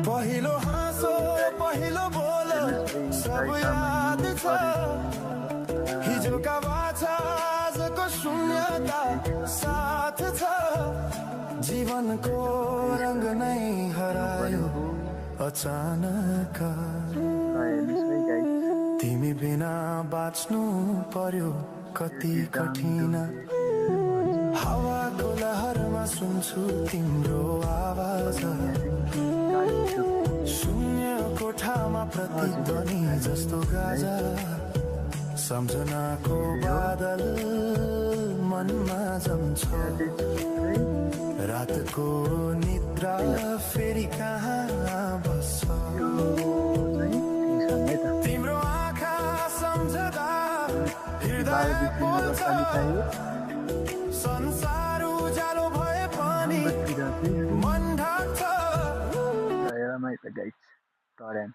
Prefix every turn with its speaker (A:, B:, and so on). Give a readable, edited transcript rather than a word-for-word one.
A: पहिलो हाँसो पहिलो बोल सब याद छ हिजोका बाछा आजको शून्यता साथ छ जीवनको रंग नै हरायो अचानक तिमी बिना बाँच्नु पर्यो कति कठिन हावाको लहरमा सुन्छु तिम्रो आवाज शून्य कोठामा प्रतिध्वनि जस्तो गाजा सम्झनाको बादल मनमा जम्छ रातको निद्रा फेरि कहाँ बस्छ तिम्रो आँखा सम्झदा हृदय बोल्छ संसार उज्यालो भए पनि मन ढाक्छ
B: Right, the gates. Got in.